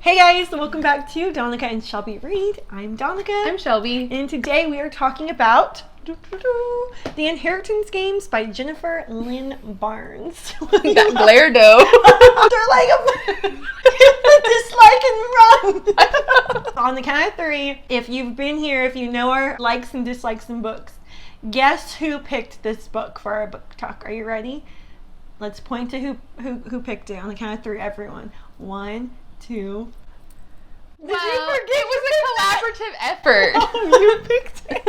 Hey guys, welcome back to Donica and Shelby Read. I'm Donica. I'm Shelby. And today we are talking about The Inheritance Games by Jennifer Lynn Barnes. That glare dough. They're like a dislike and run. On the count of three, if you've been here, if you know our likes and dislikes in books, guess who picked this book for our book talk. Are you ready? Let's point to who picked it on the count of three, everyone. 1, 2. Did you forget? It was a collaborative effort. Oh, you picked it.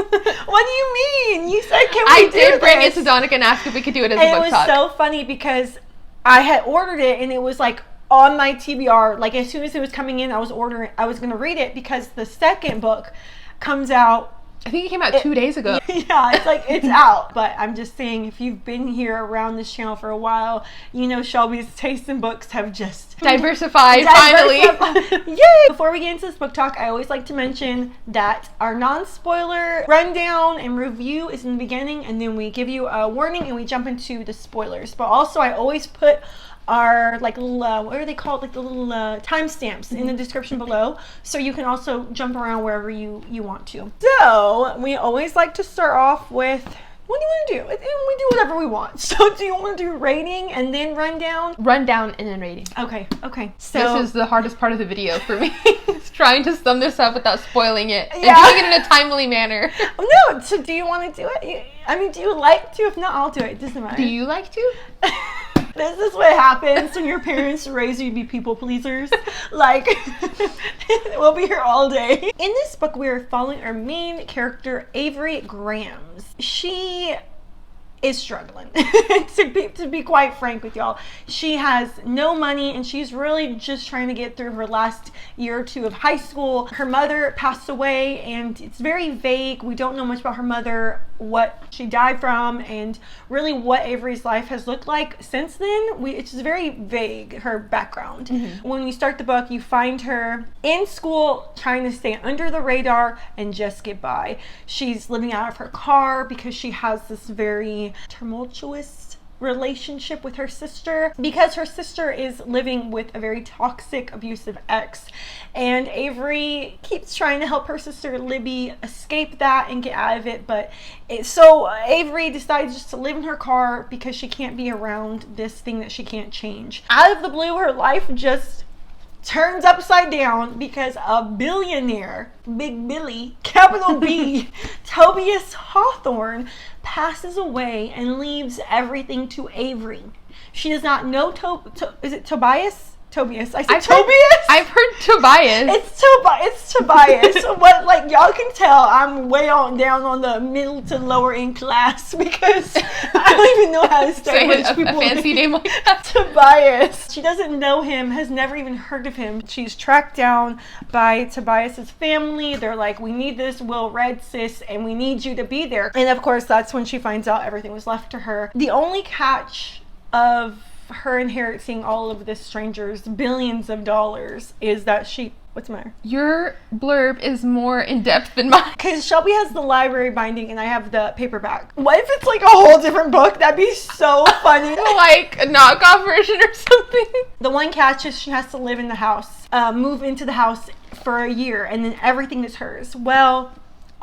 What do you mean? You said, can we do this? I did bring it to Donica and ask if we could do it as a book talk. It was so funny because I had ordered it and it was like on my TBR. Like as soon as it was coming in, I was going to read it because the second book comes out. I think it came out 2 days ago. Yeah, it's like, it's out. But I'm just saying, if you've been here around this channel for a while, you know Shelby's taste in books have just diversified, finally. Yay! Before we get into this book talk, I always like to mention that our non-spoiler rundown and review is in the beginning, and then we give you a warning and we jump into the spoilers. But also, I always put our like little what are they called, like the little timestamps in the description below, so you can also jump around wherever you want to. So we always like to start off with, what do you want to do? And we do whatever we want. So do you want to do rating and then rundown? Rundown and then rating. Okay. So this is the hardest part of the video for me. It's trying to sum this up without spoiling it. Yeah. And doing it in a timely manner. No, so do you want to do it? I mean, do you like to? If not, I'll do it. It doesn't matter. Do you like to? This is what happens when your parents raise you to be people pleasers. Like, we'll be here all day. In this book, we are following our main character, Avery Grams. She is struggling, to be quite frank with y'all. She has no money and she's really just trying to get through her last year or two of high school. Her mother passed away and it's very vague. We don't know much about her mother, what she died from, and really what Avery's life has looked like since then. It's very vague, her background. Mm-hmm. When you start the book, you find her in school trying to stay under the radar and just get by. She's living out of her car because she has this very tumultuous relationship with her sister, because her sister is living with a very toxic, abusive ex, and Avery keeps trying to help her sister Libby escape that and get out of it. But so Avery decides just to live in her car because she can't be around this thing that she can't change. Out of the blue, her life just turns upside down because a billionaire, Big Billy, capital B, Tobias Hawthorne, passes away and leaves everything to Avery. She does not know is it Tobias? Tobias. I said Tobias? I've heard Tobias. It's Tobias. What, like, y'all can tell I'm way on down on the middle to lower end class because I don't even know how to say a fancy name like that. Tobias. She doesn't know him, has never even heard of him. She's tracked down by Tobias's family. They're like, we need this Will Red sis and we need you to be there. And of course, that's when she finds out everything was left to her. The only catch of her inheriting all of this stranger's billions of dollars is that what's the matter? Your blurb is more in depth than mine. Because Shelby has the library binding and I have the paperback. What if it's like a whole different book? That'd be so funny. Like a knockoff version or something. The one catch is she has to live in the house, move into the house for a year, and then everything is hers. Well,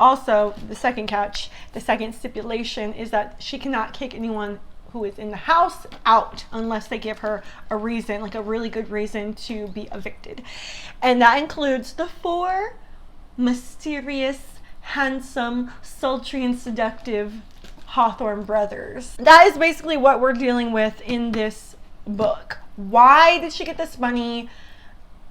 also the second catch, the second stipulation is that she cannot kick anyone who is in the house out unless they give her a reason, like a really good reason to be evicted. And that includes the 4 mysterious, handsome, sultry, and seductive Hawthorne brothers. That is basically what we're dealing with in this book. Why did she get this money?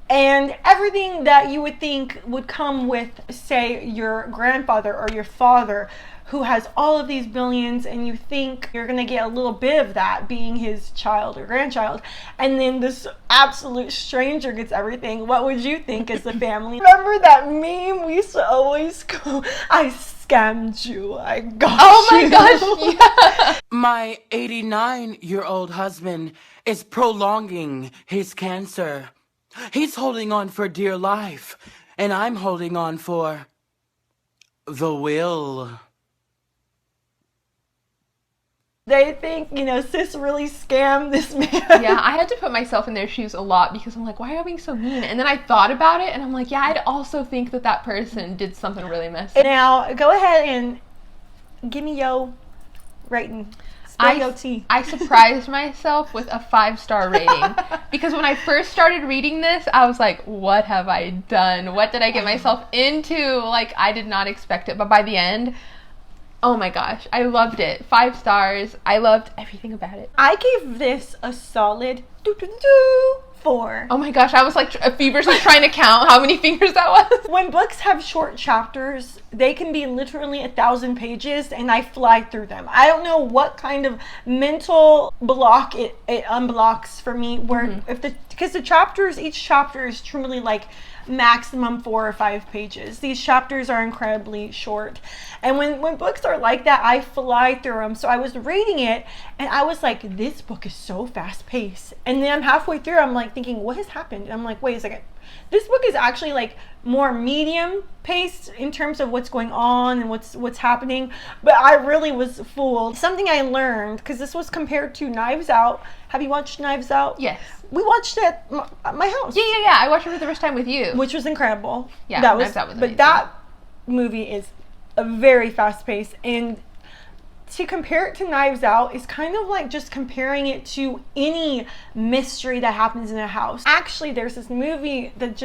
And everything that you would think would come with, say, your grandfather or your father, who has all of these billions, and you think you're going to get a little bit of that being his child or grandchild, and then this absolute stranger gets everything. What would you think as a family? Remember that meme we used to always go, I scammed you, I got you. Oh my gosh, yeah. My 89-year-old husband is prolonging his cancer. He's holding on for dear life, and I'm holding on for the will. They think, sis really scammed this man. Yeah, I had to put myself in their shoes a lot because I'm like, why are you being so mean? And then I thought about it and I'm like, yeah, I'd also think that person did something really messy. Now, go ahead and give me your rating. I surprised myself with a 5-star rating because when I first started reading this, I was like, what have I done? What did I get myself into? Like, I did not expect it. But by the end, oh my gosh, I loved it. 5 stars. I loved everything about it. I gave this a solid 4. Oh my gosh, I was like feverishly trying to count how many fingers that was. When books have short chapters, they can be literally 1,000 pages and I fly through them. I don't know what kind of mental block it unblocks for me where because each chapter is truly like maximum 4 or 5 pages. These chapters are incredibly short. And when books are like that, I fly through them. So I was reading it and I was like, this book is so fast paced. And then I'm halfway through, I'm like thinking, what has happened? And I'm like, wait a second. This book is actually like more medium paced in terms of what's going on and what's happening. But I really was fooled. Something I learned, because this was compared to Knives Out. Have you watched Knives Out? Yes. We watched it at my house. Yeah. I watched it for the first time with you. Which was incredible. Yeah, Knives Out was but amazing. that movie is a very fast paced, and to compare it to Knives Out is kind of like just comparing it to any mystery that happens in a house. Actually, there's this movie that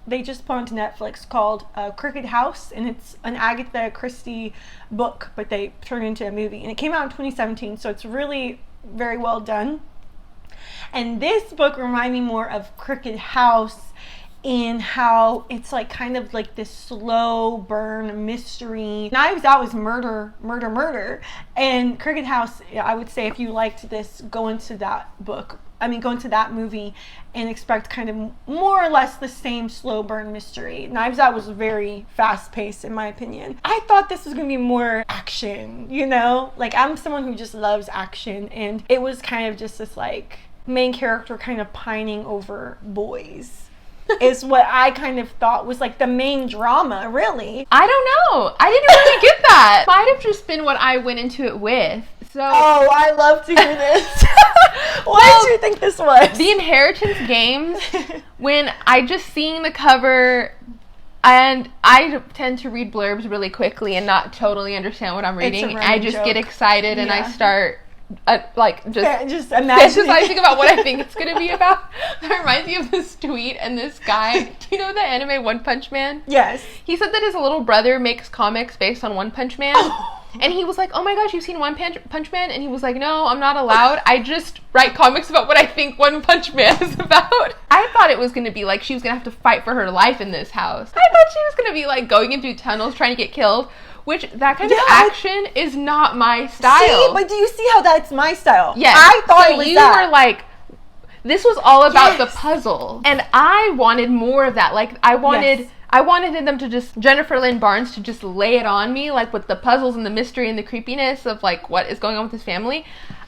they just put onto Netflix called Crooked House, and it's an Agatha Christie book, but they turned it into a movie, and it came out in 2017, so it's really very well done. And this book reminded me more of Crooked House in how it's like kind of like this slow burn mystery. Knives Out is murder. And Crooked House, I would say if you liked this, go into that movie and expect kind of more or less the same slow burn mystery. Knives Out was very fast paced in my opinion. I thought this was going to be more action, Like I'm someone who just loves action, and it was kind of just this like main character kind of pining over boys. Is what I kind of thought was like the main drama, really. I don't know. I didn't really get that. Might have just been what I went into it with. So. Oh, I love to hear this. What did you think this was? The Inheritance games, when I just seeing the cover, and I tend to read blurbs really quickly and not totally understand what I'm reading. I just get excited and I start just fantasizing about what I think it's going to be about. That reminds me of this tweet and this guy. Do you know the anime One Punch Man? Yes. He said that his little brother makes comics based on One Punch Man. And he was like, oh my gosh, you've seen One Punch Man? And he was like, no, I'm not allowed. I just write comics about what I think One Punch Man is about. I thought it was going to be like she was going to have to fight for her life in this house. I thought she was going to be like going into tunnels trying to get killed. Which, that kind of action is not my style. See, but do you see how that's my style? Yes. I thought it was you that. were like, this was all about the puzzle. And I wanted more of that. Like, I wanted them to just, Jennifer Lynn Barnes to just lay it on me, like with the puzzles and the mystery and the creepiness of like what is going on with his family.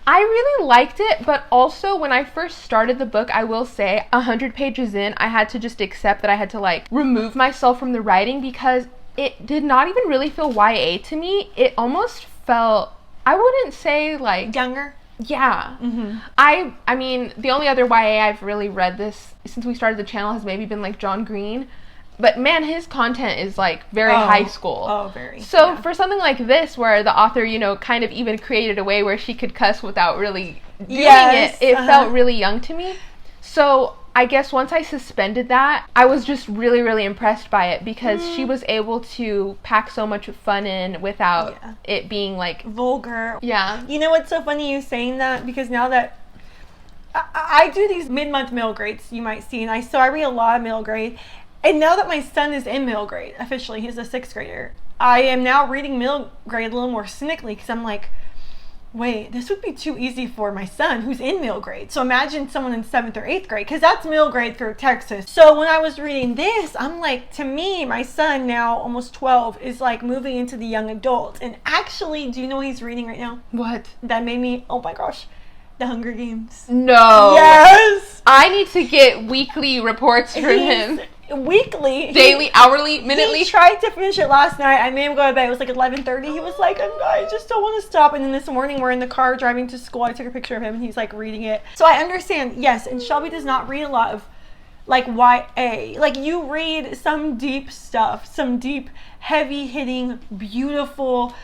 I really liked it, but also when I first started the book, I will say 100 pages in, I had to just accept that I had to like remove myself from the writing because it did not even really feel YA to me. It almost felt, I wouldn't say like... Younger? Yeah. Mm-hmm. I mean, the only other YA I've really read this since we started the channel has maybe been like John Green. But man, his content is like very high school. Oh, very. So for something like this, where the author, kind of even created a way where she could cuss without really doing it felt really young to me. So I guess once I suspended that, I was just really, really impressed by it because she was able to pack so much fun in without it being like vulgar. Yeah. You know what's so funny you saying that? Because now that I do these mid-month middle grades, you might see, and I read a lot of middle grade. And now that my son is in middle grade, officially, he's a 6th grader, I am now reading middle grade a little more cynically because I'm like, wait, this would be too easy for my son who's in middle grade. So imagine someone in 7th or 8th grade, because that's middle grade for Texas. So when I was reading this, I'm like, to me, my son now, almost 12, is like moving into the young adult. And actually, do you know what he's reading right now? What? That made me, oh my gosh, The Hunger Games. No. Yes. I need to get weekly reports from him. weekly. Daily, hourly, minutely. He tried to finish it last night. I made him go to bed. It was like 11:30. He was like, I just don't want to stop. And then this morning we're in the car driving to school. I took a picture of him and he's like reading it. So I understand, yes, and Shelby does not read a lot of like YA. Like you read some deep stuff, some deep, heavy hitting, beautiful,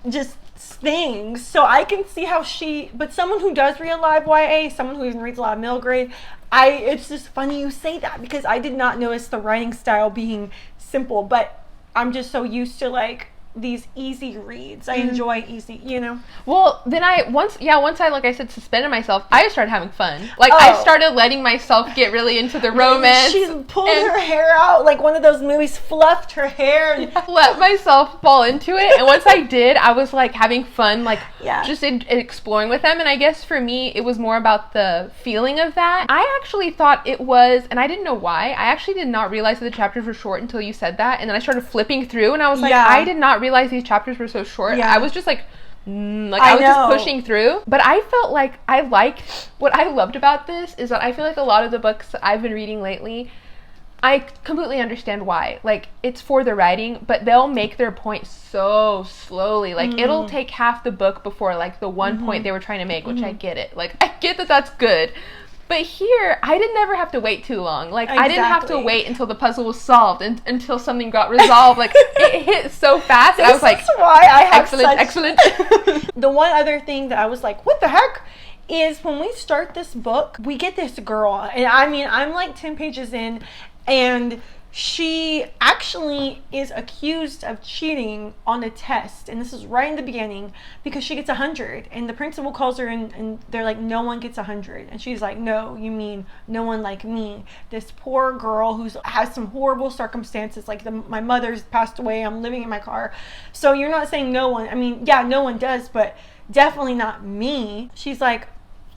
just things. So I can see how but someone who does read a lot of YA, someone who even reads a lot of middle grade, it's just funny you say that because I did not notice the writing style being simple, but I'm just so used to like these easy reads. I enjoy easy, you know? Well, then once I, like I said, suspended myself, I just started having fun. Like, I started letting myself get really into the romance. She pulled her hair out like one of those movies, fluffed her hair. And let myself fall into it. And once I did, I was, like, having fun, like, just exploring with them. And I guess for me, it was more about the feeling of that. I actually thought it was, and I didn't know why, I actually did not realize that the chapters were short until you said that. And then I started flipping through, and I was like, I did not realize these chapters were so short. I was just like I was just pushing through. But I felt like what I loved about this is that I feel like a lot of the books that I've been reading lately, I completely understand why. Like, it's for the writing, but they'll make their point so slowly. Like, it'll take half the book before, like, the one point they were trying to make, which I get it. Like, I get that that's good. But here, I didn't ever have to wait too long. Like, I didn't have to wait until the puzzle was solved and until something got resolved. Like, it hit so fast. I was like, why I have excellent. The one other thing that I was like, what the heck? Is when we start this book, we get this girl. And I mean, I'm like 10 pages in, and she actually is accused of cheating on a test, and this is right in the beginning, because she gets 100, and the principal calls her and they're like, no one gets 100, and she's like, no, you mean no one like me, this poor girl who has some horrible circumstances, like my mother's passed away, I'm living in my car. So you're not saying no one, I mean, yeah, no one does, but definitely not me. She's like,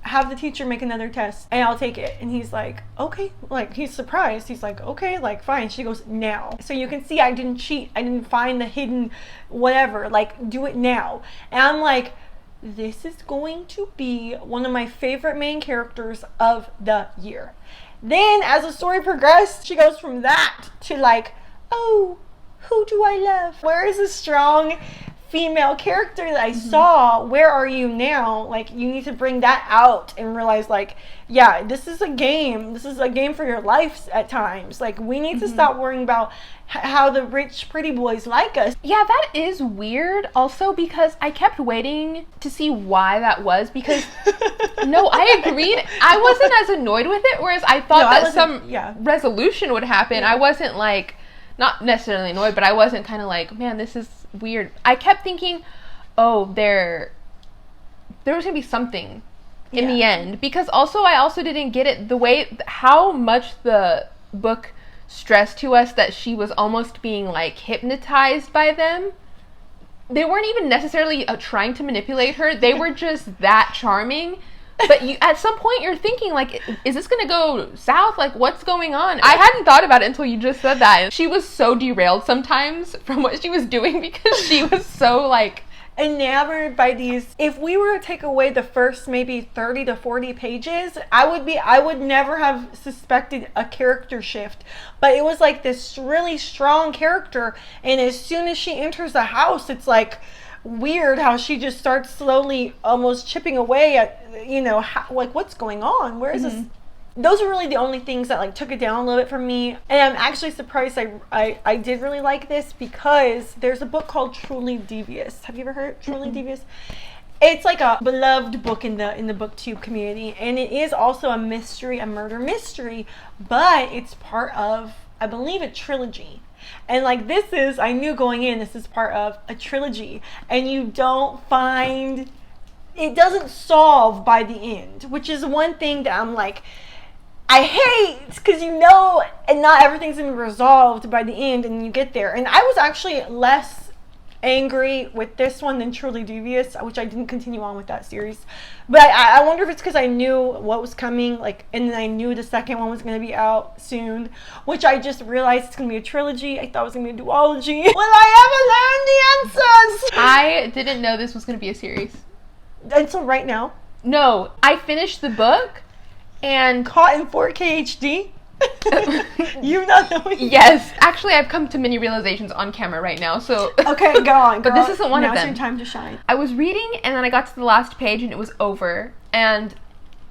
have the teacher make another test and I'll take it. And he's like, okay. Like, he's surprised. He's like, okay, like, fine. She goes, now. So you can see I didn't cheat. I didn't find the hidden whatever. Like, do it now. And I'm like, this is going to be one of my favorite main characters of the year. Then as the story progressed, she goes from that to like, oh, who do I love? Where is the strong female character that I saw? Where are you now? Like, you need to bring that out and realize, like, yeah, this is a game. This is a game for your life at times. Like, we need to stop worrying about how the rich pretty boys like us. Yeah, that is weird also, because I kept waiting to see why that was, because no, I agreed. I wasn't as annoyed with it, whereas I thought that some resolution would happen. I wasn't like, not necessarily annoyed, but I wasn't kind of like, man, this is weird. I kept thinking, oh, there was gonna be something in the end, because I also didn't get it the way how much the book stressed to us that she was almost being like hypnotized by them. They weren't even necessarily trying to manipulate her. They were just that charming. But at some point you're thinking, like, is this going to go south? Like, what's going on? I hadn't thought about it until you just said that. She was so derailed sometimes from what she was doing because she was so, like, enamored by these. If we were to take away the first maybe 30 to 40 pages, I would never have suspected a character shift. But it was like this really strong character, and as soon as she enters the house, it's like weird how she just starts slowly almost chipping away at, you know, like, what's going on? Where is this? Those are really the only things that like took it down a little bit for me. And I'm actually surprised I did really like this, because there's a book called Truly Devious. Have you ever heard Truly Devious? It's like a beloved book in the booktube community, and it is also a murder mystery, but it's part of, I believe, a trilogy. And like, I knew going in, this is part of a trilogy, and you don't find, it doesn't solve by the end, which is one thing that I'm like, I hate, because you know, and not everything's gonna be resolved by the end, and you get there. And I was actually less angry with this one than Truly Devious, which I didn't continue on with that series. But I wonder if it's because I knew what was coming, like, and then I knew the second one was going to be out soon, which I just realized it's going to be a trilogy. I thought it was going to be a duology. Will I ever learn the answers? I didn't know this was going to be a series. Until right now. No, I finished the book and caught in 4K HD. You not knowing? Yes. Actually, I've come to many realizations on camera right now, so... Okay, go on, girl. But this isn't one of them. Now's your time to shine. I was reading, and then I got to the last page, and it was over. And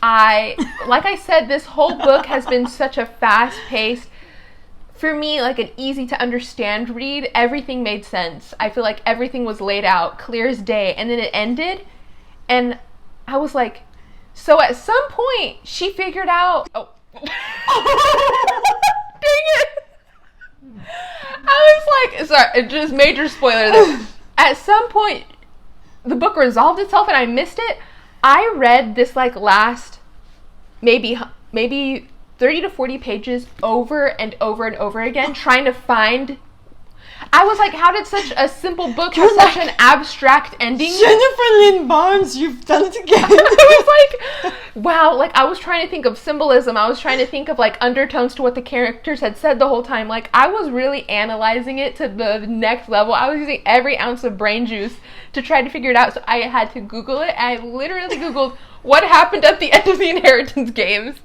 like I said, this whole book has been such a fast-paced, for me, like an easy-to-understand read. Everything made sense. I feel like everything was laid out, clear as day. And then it ended, and I was like... So at some point, she figured out... Oh. Dang it! I was like... Sorry, just major spoiler there. At some point, the book resolved itself and I missed it. I read this like last maybe 30 to 40 pages over and over and over again, trying to find... I was like, how did such a simple book have such an abstract ending? Jennifer Lynn Barnes, you've done it again. I was like, wow. Like, I was trying to think of symbolism. I was trying to think of, like, undertones to what the characters had said the whole time. Like, I was really analyzing it to the next level. I was using every ounce of brain juice to try to figure it out. So I had to Google it. I literally Googled what happened at the end of the Inheritance Games.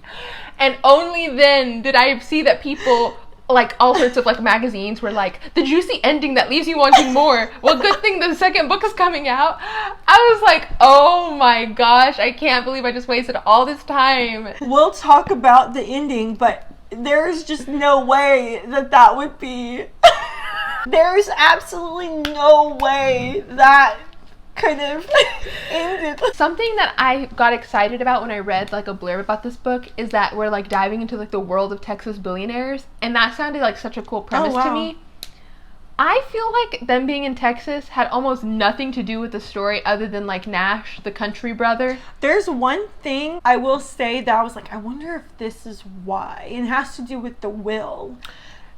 And only then did I see that people... like all sorts of like magazines were like the juicy ending that leaves you wanting more. Well, good thing the second book is coming out. I was like, oh my gosh, I can't believe I just wasted all this time. We'll talk about the ending, but there's just no way that would be... There's absolutely no way that could have ended. Something that I got excited about when I read like a blurb about this book is that we're like diving into like the world of Texas billionaires, and that sounded like such a cool premise to me. I feel like them being in Texas had almost nothing to do with the story other than like Nash, the country brother. There's one thing I will say that I was like, I wonder if this is why. And it has to do with the will.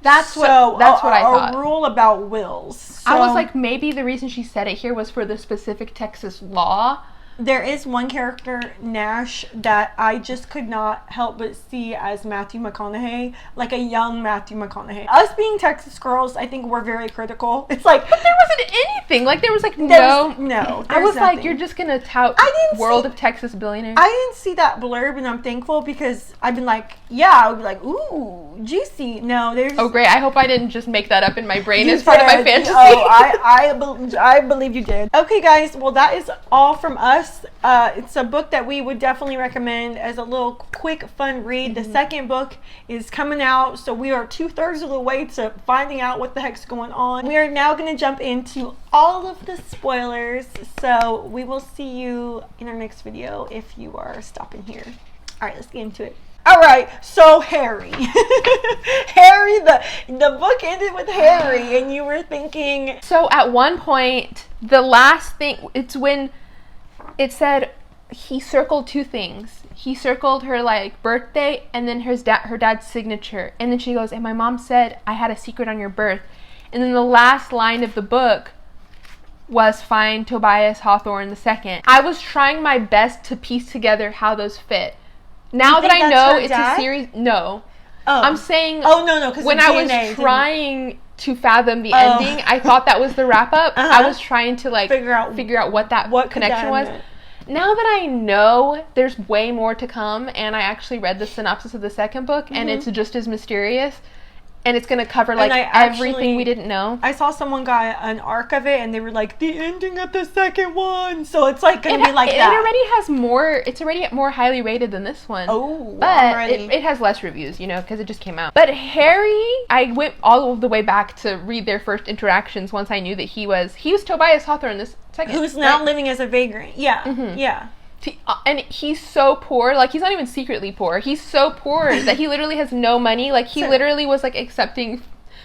That's what I thought. A rule about wills. So, I was like, maybe the reason she said it here was for the specific Texas law. There is one character, Nash, that I just could not help but see as Matthew McConaughey, like a young Matthew McConaughey. Us being Texas girls, I think we're very critical. It's like, but there wasn't anything. Like there was like no. I was nothing. like, you're just gonna tout world of Texas billionaires. I didn't see that blurb, and I'm thankful because I've been like, I would be like, ooh, juicy. No, there's. Oh great! I hope I didn't just make that up in my brain as part of my fantasy. Oh, I believe you did. Okay, guys. Well, that is all from us. It's a book that we would definitely recommend as a little quick fun read. The second book is coming out, so we are 2/3 of the way to finding out what the heck's going on. We are now going to jump into all of the spoilers, so we will see you in our next video if you are stopping here. All right, let's get into it. All right, so Harry. Harry, the book ended with Harry, and you were thinking... So at one point, the last thing, it's when... It said he circled two things. He circled her like birthday and then her dad's signature. And then she goes, and my mom said I had a secret on your birth. And then the last line of the book was find Tobias Hawthorne II. I was trying my best to piece together how those fit. Now that I know it's a series, no. Oh. I'm saying no, when I was trying to fathom the ending, I thought that was the wrap up. I was trying to like figure out what connection was. Now that I know there's way more to come, and I actually read the synopsis of the second book, and it's just as mysterious, and it's going to cover like everything we didn't know. I saw someone got an arc of it, and they were like, the ending of the second one. So it's like going to be like that. It already has more, it's already more highly rated than this one. Oh, but it has less reviews, you know, because it just came out. But Harry, I went all the way back to read their first interactions once I knew that he was Tobias Hawthorne this second. Who's now living as a vagrant. Yeah, yeah. And he's so poor, like he's not even secretly poor. He's so poor that he literally has no money. Like he literally was like accepting,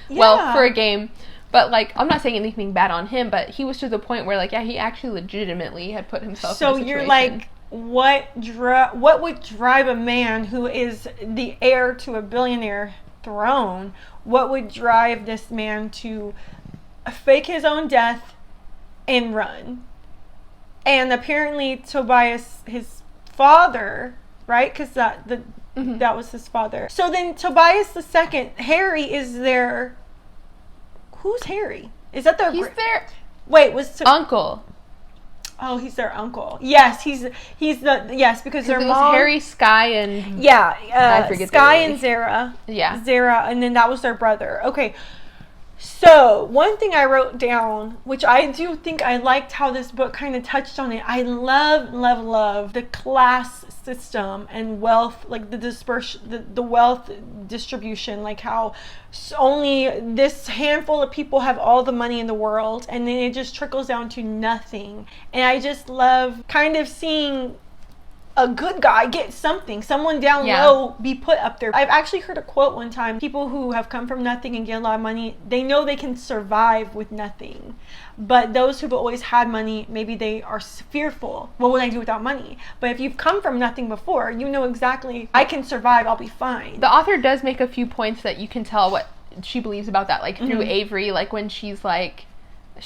well, for a game. But like, I'm not saying anything bad on him, but he was to the point where like, yeah, he actually legitimately had put himself in a situation. So you're like, what would drive a man who is the heir to a billionaire throne? What would drive this man to fake his own death and run? And apparently Tobias, his father, right? Because that was his father. So then Tobias II, Harry is their... Who's Harry? Is that their... He's their... Wait, was... uncle. Oh, he's their uncle. Yes, he's because their it was mom. Harry, Sky, and Yeah, I forget Sky their and Zara. Yeah. Zara, and then that was their brother. Okay. So, one thing I wrote down, which I do think I liked how this book kind of touched on it. I love the class system and wealth, like the wealth distribution, like how only this handful of people have all the money in the world, and then it just trickles down to nothing. And I just love kind of seeing a good guy get something, someone down low be put up there. I've actually heard a quote one time, people who have come from nothing and get a lot of money, they know they can survive with nothing. But those who've always had money, maybe they are fearful. What would I do without money? But if you've come from nothing before, you know exactly, I can survive, I'll be fine. The author does make a few points that you can tell what she believes about that, like through Avery, like when she's like,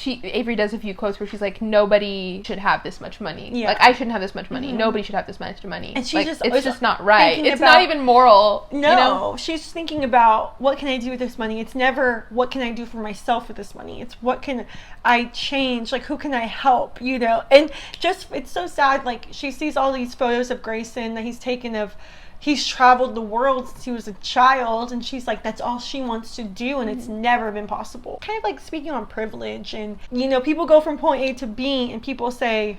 Avery does a few quotes where she's like, nobody should have this much money. Yeah. Like, I shouldn't have this much money. Nobody should have this much money. And she's like, just, it's just not right. It's not even moral. No, you know? She's thinking about, what can I do with this money? It's never, what can I do for myself with this money? It's, what can I change? Like, who can I help? You know? And just, it's so sad. Like, she sees all these photos of Grayson that he's taken of, he's traveled the world since he was a child, and she's like, that's all she wants to do, and it's never been possible. Kind of like speaking on privilege, and you know, people go from point A to B, and people say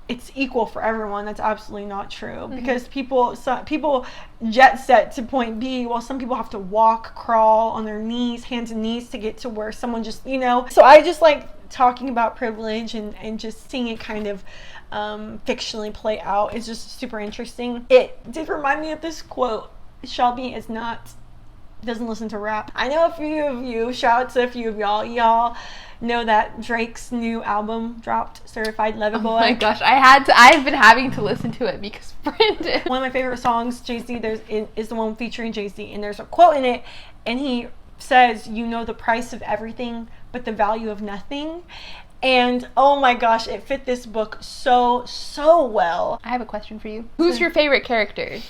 it's equal for everyone. That's absolutely not true, because people jet set to point B, while some people have to walk, crawl on their knees, hands and knees to get to where someone just, you know. So I just like talking about privilege and just seeing it kind of fictionally play out. It's just super interesting. It did remind me of this quote. Shelby doesn't listen to rap. I know a few of you, shout out to a few of y'all know that Drake's new album dropped, Certified Lover Boy. Oh my gosh, I've been having to listen to it because Brandon. One of my favorite songs, Jay-Z, is the one featuring Jay-Z, and there's a quote in it, and he says, you know the price of everything, but the value of nothing. And oh my gosh, it fit this book so well. I have a question for you. Who's your favorite character?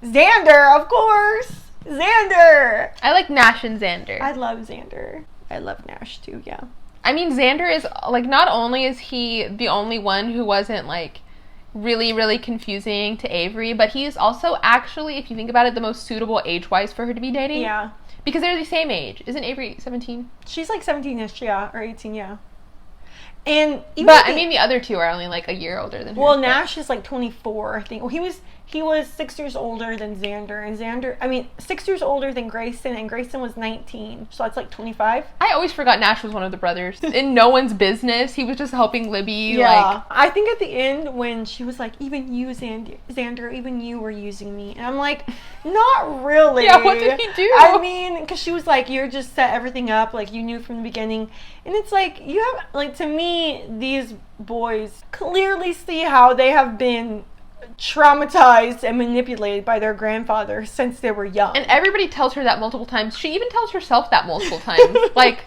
Xander, of course. Xander. I like Nash and Xander. I love Xander. I love Nash too, yeah. I mean, Xander is, like, not only is he the only one who wasn't, like, really confusing to Avery, but he is also actually, if you think about it, the most suitable age-wise for her to be dating. Yeah. Because they're the same age. Isn't Avery 17? She's like 17-ish, yeah, or 18, yeah. And I mean, the other two are only like a year older than her. Well, Nash is like 24, I think. Well, he was 6 years older than Xander, and 6 years older than Grayson, and Grayson was 19, so that's like 25. I always forgot Nash was one of the brothers. In no one's business. He was just helping Libby. Yeah. Like, I think at the end when she was like, even you, Xander, even you were using me. And I'm like, not really. Yeah, what did he do? I mean, because she was like, you're just set everything up, like you knew from the beginning. And it's like, you have, like, to me, these boys clearly see how they have been traumatized and manipulated by their grandfather since they were young. And everybody tells her that multiple times. She even tells herself that multiple times. Like,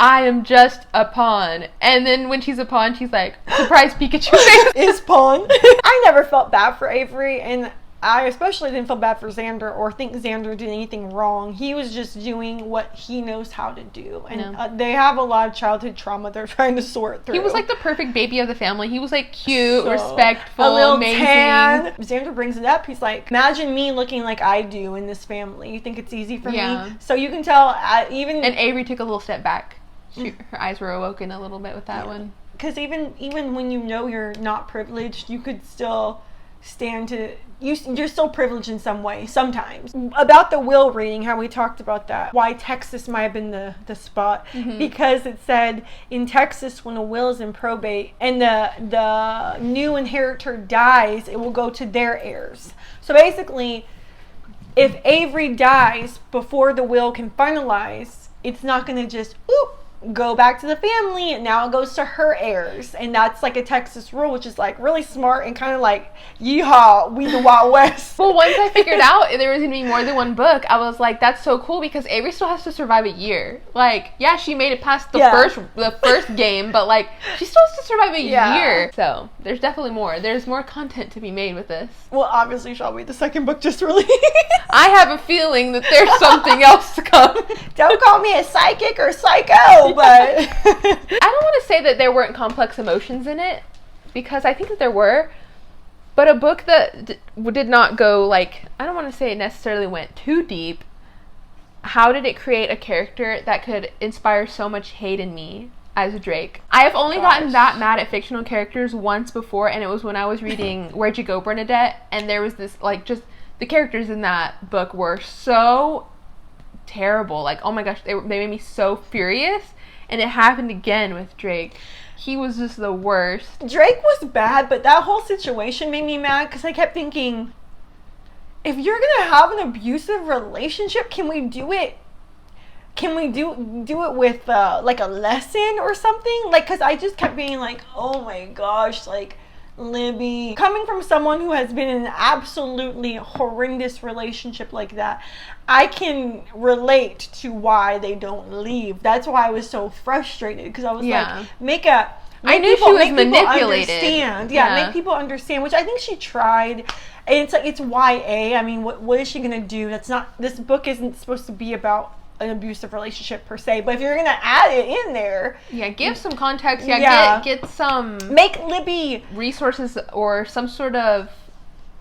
I am just a pawn. And then when she's a pawn, she's like, surprise Pikachu face. Is pawn. I never felt bad for Avery, and I especially didn't feel bad for Xander or think Xander did anything wrong. He was just doing what he knows how to do. And they have a lot of childhood trauma they're trying to sort through. He was like the perfect baby of the family. He was like cute, respectful, a little amazing. Tan. Xander brings it up. He's like, imagine me looking like I do in this family. You think it's easy for me? So you can tell even... And Avery took a little step back. Her eyes were awoken a little bit with that one. Because even when you know you're not privileged, you could still stand to... You're still privileged in some way, sometimes. About the will reading, how we talked about that. Why Texas might have been the spot. Because it said, in Texas, when a will is in probate and the new inheritor dies, it will go to their heirs. So basically, if Avery dies before the will can finalize, it's not going to just, go back to the family, and now it goes to her heirs. And that's like a Texas rule, which is like really smart and kind of like, yeehaw, we the Wild West. Well, once I figured out there was gonna be more than one book, I was like, that's so cool, because Avery still has to survive a year. Like, yeah, she made it past the first game, but like, she still has to survive a year. So there's definitely more. There's more content to be made with this. Well, obviously, Shelby, the second book just released. I have a feeling that there's something else to come. Don't call me a psychic or psycho. but I don't want to say that there weren't complex emotions in it, because I think that there were, but a book that did not go, like, I don't want to say it necessarily went too deep. How did it create a character that could inspire so much hate in me as Drake? I have only gotten that mad at fictional characters once before, and it was when I was reading Where'd You Go, Bernadette, and there was this, like, just the characters in that book were so terrible. Like, oh my gosh, they made me so furious, and it happened again with Drake. He was just the worst. Drake was bad, but that whole situation made me mad because I kept thinking, if you're gonna have an abusive relationship, can we do it? Can we do it with like a lesson or something? Like, because I just kept being like, oh my gosh, like, Libby, coming from someone who has been in an absolutely horrendous relationship like that, I can relate to why they don't leave. That's why I was so frustrated, because I was like, I knew she was manipulated. Understand. Yeah, make people understand, which I think she tried. And it's like, it's YA. I mean, what is she gonna do? This book isn't supposed to be about an abusive relationship per se, but if you're gonna add it in there, give some context. Get some, make Libby resources or some sort of,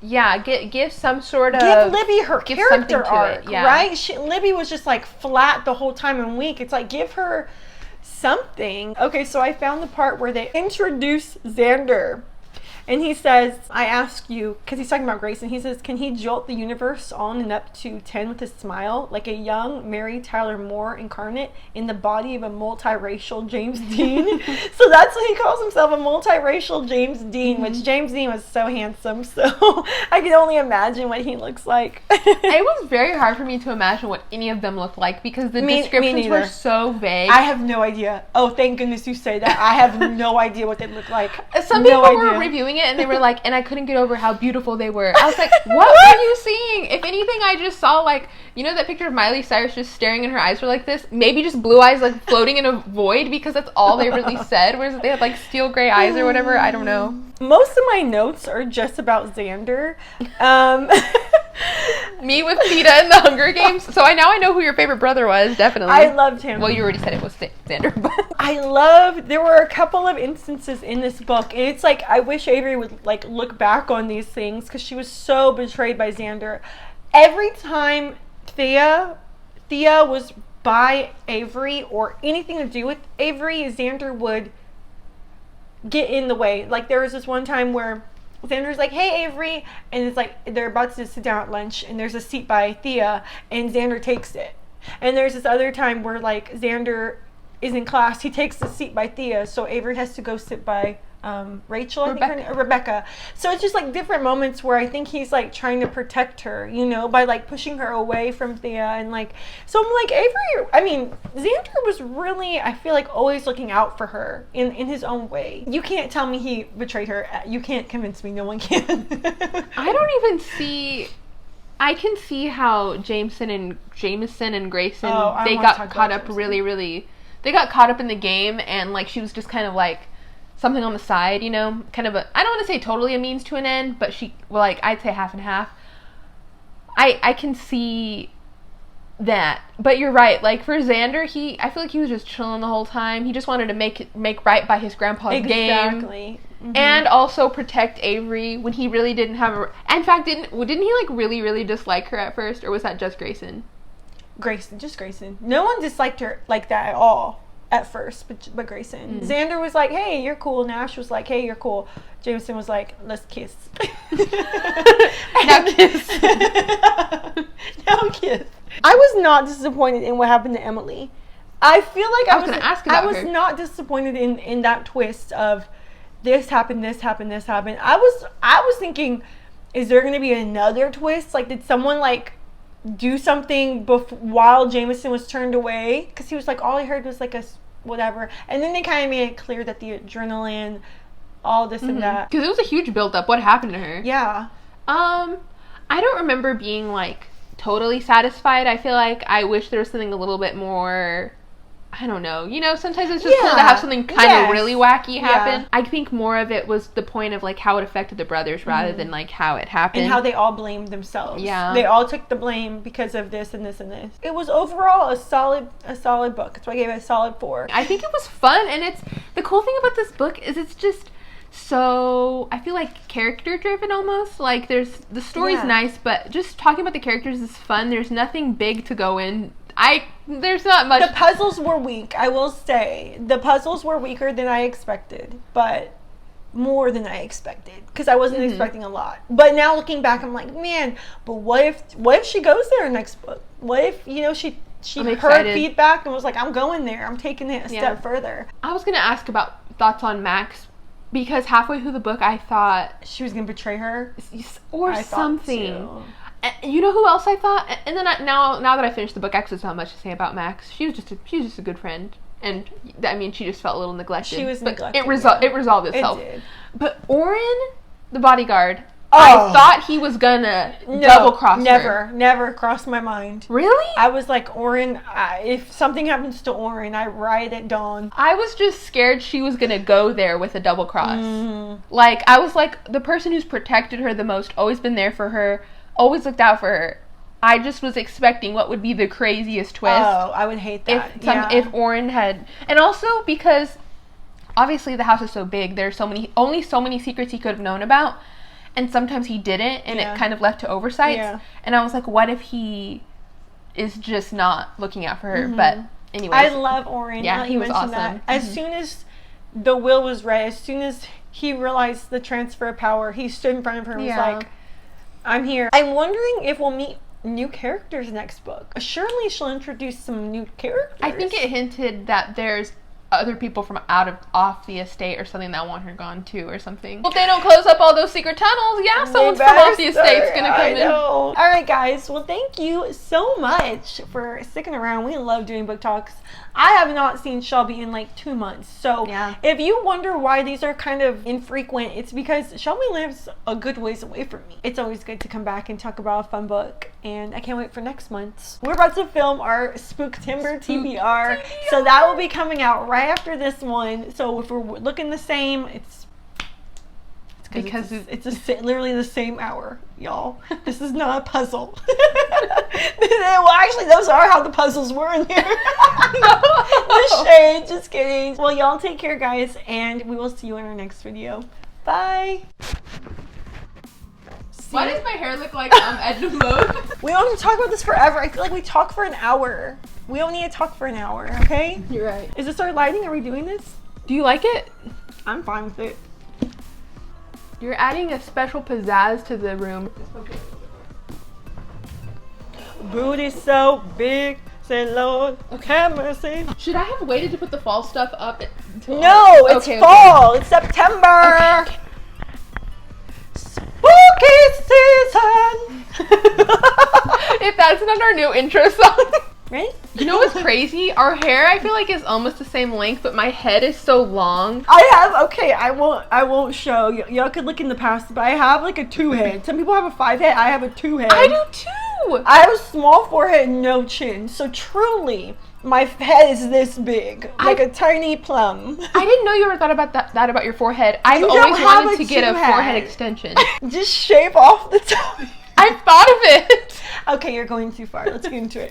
give some sort of, give Libby her character arc, it, right? Libby was just like flat the whole time and weak. It's like, give her something. Okay, so I found the part where they introduce Xander. And he says, I ask you, because he's talking about Grayson, he says, can he jolt the universe on and up to 10 with a smile, like a young Mary Tyler Moore incarnate in the body of a multiracial James Dean? So that's what he calls himself, a multiracial James Dean, which James Dean was so handsome, so I can only imagine what he looks like. It was very hard for me to imagine what any of them looked like, because the descriptions were so vague. I have no idea. Oh, thank goodness you say that. I have no idea what they look like. Some people were reviewing it and they were like, and I couldn't get over how beautiful they were. I was like, what were you seeing? If anything, I just saw, like, you know that picture of Miley Cyrus just staring and her eyes were like this? Maybe just blue eyes, like, floating in a void, because that's all they really said, whereas they had, like, steel gray eyes or whatever. I don't know. Most of my notes are just about Xander. Me with Theta in the Hunger Games. So I know who your favorite brother was, definitely. I loved him. Well, you already said it was Xander, but there were a couple of instances in this book, and it's like, I wish Avery would, like, look back on these things, because she was so betrayed by Xander. Every time Thea was by Avery or anything to do with Avery, Xander would get in the way. Like, there was this one time where Xander's like, hey, Avery, and it's like they're about to sit down at lunch, and there's a seat by Thea, and Xander takes it. And there's this other time where, like, Xander is in class, he takes the seat by Thea, so Avery has to go sit by Rachel, Rebecca. So it's just like different moments where I think he's like trying to protect her, you know, by like pushing her away from Thea, and like, so I'm like, Xander was really, I feel like, always looking out for her in his own way. You can't tell me he betrayed her. You can't convince me. No one can. I can see how Jameson and Grayson, they got caught up they got caught up in the game, and like she was just kind of like something on the side, you know, kind of I don't want to say totally a means to an end, but I'd say half and half. I can see that, but you're right. Like for Xander, I feel like he was just chilling the whole time. He just wanted to make right by his grandpa's game. Exactly. Mm-hmm. And also protect Avery when he really didn't have in fact, didn't he like really, really dislike her at first, or was that just Grayson? Just Grayson. No one disliked her like that at all at first, but Grayson. Mm. Xander was like, hey, you're cool. Nash was like, hey, you're cool. Jameson was like, let's kiss. Now kiss. Now kiss. I was not disappointed in what happened to Emily. I feel like I was not disappointed in that twist of this happened. I was thinking, is there going to be another twist? Like, did someone like do something while Jameson was turned away? Because he was like, all I heard was like a whatever, and then they kind of made it clear that the adrenaline, all this and that. Because it was a huge build-up. What happened to her? Yeah. I don't remember being like totally satisfied. I feel like I wish there was something a little bit more I don't know. You know, sometimes it's just cool to have something kind of really wacky happen. Yeah. I think more of it was the point of, like, how it affected the brothers rather than, like, how it happened. And how they all blamed themselves. Yeah. They all took the blame because of this and this and this. It was overall a solid book. That's why I gave it a solid 4. I think it was fun, and it's the cool thing about this book is it's just so, I feel like, character driven almost. Like, the story's nice, but just talking about the characters is fun. There's nothing big to go in. There's not much. The puzzles were weak, I will say. The puzzles were weaker than I expected, but more than I expected, because I wasn't expecting a lot. But now looking back, I'm like, man, but what if she goes there next book? What if, you know, she heard feedback and was like, I'm going there. I'm taking it a step further. I was going to ask about thoughts on Max, because halfway through the book, I thought she was going to betray her or something. You know who else I thought? And then now that I finished the book, actually, there's not much to say about Max. She was just a good friend, and I mean, she just felt a little neglected. She was neglected. It resolved itself. It did. But Oren, the bodyguard, I thought he was gonna double cross her. Never crossed my mind. Really? I was like, Oren, if something happens to Oren, I ride at dawn. I was just scared she was gonna go there with a double cross. Like, I was like, the person who's protected her the most, always been there for her, always looked out for her. I just was expecting what would be the craziest twist. Oh, I would hate that. If Oren had, and also because obviously the house is so big, there's only so many secrets he could have known about, and sometimes he didn't, and it kind of left to oversights. Yeah. And I was like, what if he is just not looking out for her? But anyways, I love Oren. Yeah, he was awesome. That. As soon as the will was read, as soon as he realized the transfer of power, he stood in front of her and was like, I'm here. I'm wondering if we'll meet new characters next book. Surely she'll introduce some new characters. I think it hinted that there's other people from off the estate or something that want her gone too, or something. Well, if they don't close up all those secret tunnels, someone from off the estate's gonna come in. All right, guys. Well, thank you so much for sticking around. We love doing book talks. I have not seen Shelby in like 2 months. So if you wonder why these are kind of infrequent, it's because Shelby lives a good ways away from me. It's always good to come back and talk about a fun book, and I can't wait for next month. We're about to film our Spooktimber TBR, so that will be coming out right after this one. So if we're looking the same, it's because it's literally the same hour, y'all. This is not a puzzle. Well, actually, those are how the puzzles were in here. The shade, just kidding. Well, y'all take care, guys, and we will see you in our next video. Bye. Why does my hair look like I'm edge of mode? We don't have to talk about this forever. I feel like we talk for an hour. We don't need to talk for an hour, okay? You're right. Is this our lighting? Are we doing this? Do you like it? I'm fine with it. You're adding a special pizzazz to the room. Booty so big, say Lord, have mercy. Should I have waited to put the fall stuff up? No, it's fall. It's September. Okay. Spooky season. If that's not our new intro song. Ready? You know what's crazy? Our hair, I feel like, is almost the same length, but my head is so long. I won't show. Y'all could look in the past, but I have like a 2 head. Some people have a 5 head. I have a 2 head. I do too. I have a small forehead and no chin. So truly, my head is this big, like a tiny plum. I didn't know you ever thought about that about your forehead. I've always wanted to get a forehead extension. Just shave off the top. I thought of it. Okay, you're going too far. Let's get into it.